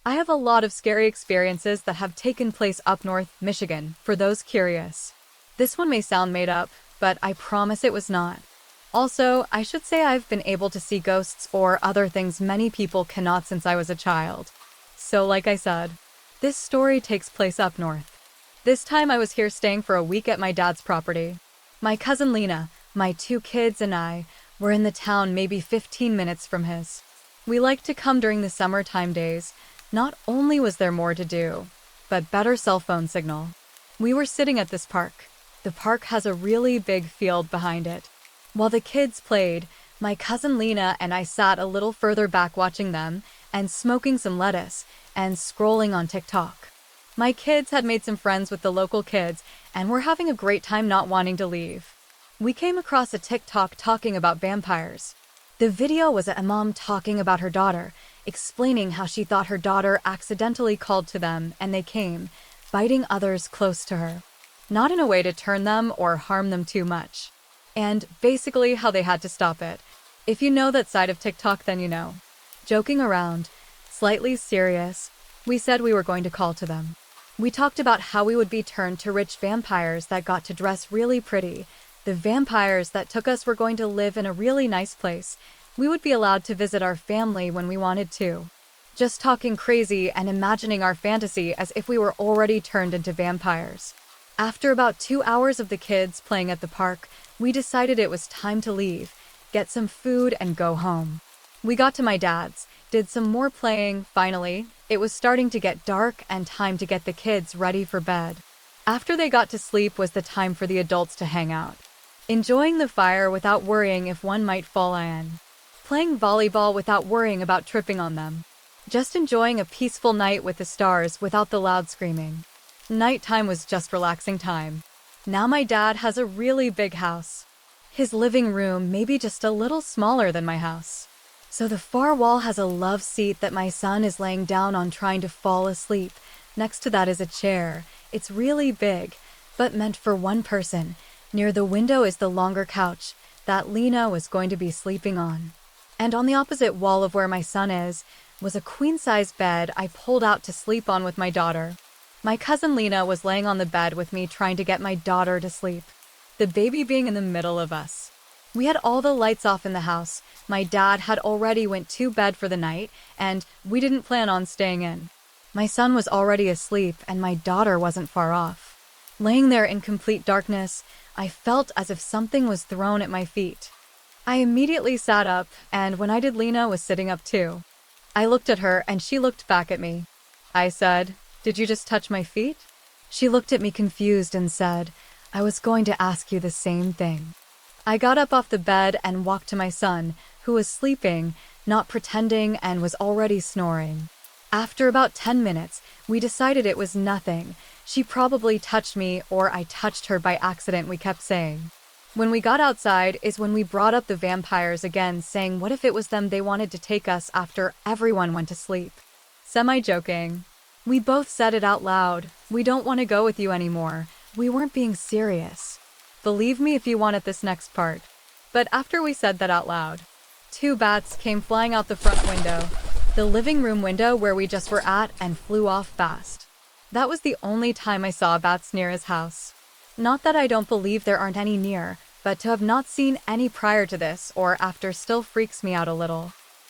I have a lot of scary experiences that have taken place up north, Michigan, for those curious. This one may sound made up, but I promise it was not. Also, I should say I've been able to see ghosts or other things many people cannot since I was a child. So like I said, this story takes place up north. This time I was here staying for a week at my dad's property. My cousin Lena, my two kids and I were in the town maybe 15 minutes from his. We liked to come during the summertime days. Not only was there more to do, but better cell phone signal. We were sitting at this park. The park has a really big field behind it. While the kids played, my cousin Lena and I sat a little further back watching them and smoking some lettuce and scrolling on TikTok. My kids had made some friends with the local kids and were having a great time not wanting to leave. We came across a TikTok talking about vampires. The video was a mom talking about her daughter, explaining how she thought her daughter accidentally called to them and they came, biting others close to her. Not in a way to turn them or harm them too much. And basically how they had to stop it. If you know that side of TikTok, then you know. Joking around, slightly serious, we said we were going to call to them. We talked about how we would be turned to rich vampires that got to dress really pretty. The vampires that took us were going to live in a really nice place. We would be allowed to visit our family when we wanted to. Just talking crazy and imagining our fantasy as if we were already turned into vampires. After about 2 hours of the kids playing at the park, we decided it was time to leave, get some food and go home. We got to my dad's, did some more playing. Finally, it was starting to get dark and time to get the kids ready for bed. After they got to sleep was the time for the adults to hang out. Enjoying the fire without worrying if one might fall in. Playing volleyball without worrying about tripping on them. Just enjoying a peaceful night with the stars without the loud screaming. Nighttime was just relaxing time. Now my dad has a really big house. His living room may be just a little smaller than my house. So the far wall has a love seat that my son is laying down on trying to fall asleep. Next to that is a chair. It's really big, but meant for one person. Near the window is the longer couch that Lena was going to be sleeping on. And on the opposite wall of where my son is was a queen-size bed I pulled out to sleep on with my daughter. My cousin Lena was laying on the bed with me trying to get my daughter to sleep. The baby being in the middle of us. We had all the lights off in the house. My dad had already went to bed for the night, and we didn't plan on staying in. My son was already asleep, and my daughter wasn't far off. Laying there in complete darkness, I felt as if something was thrown at my feet. I immediately sat up, and when I did, Lena was sitting up too. I looked at her, and she looked back at me. I said, "Did you just touch my feet?" She looked at me confused and said, "I was going to ask you the same thing." I got up off the bed and walked to my son, who was sleeping, not pretending, and was already snoring. After about 10 minutes, we decided it was nothing. She probably touched me, or I touched her by accident, we kept saying. When we got outside is when we brought up the vampires again, saying what if it was them they wanted to take us after everyone went to sleep. Semi-joking. We both said it out loud. We don't want to go with you anymore. We weren't being serious. Believe me if you want at this next part. But after we said that out loud, 2 bats came flying out the front window, the living room window where we just were at, and flew off fast. That was the only time I saw bats near his house. Not that I don't believe there aren't any near, but to have not seen any prior to this or after still freaks me out a little.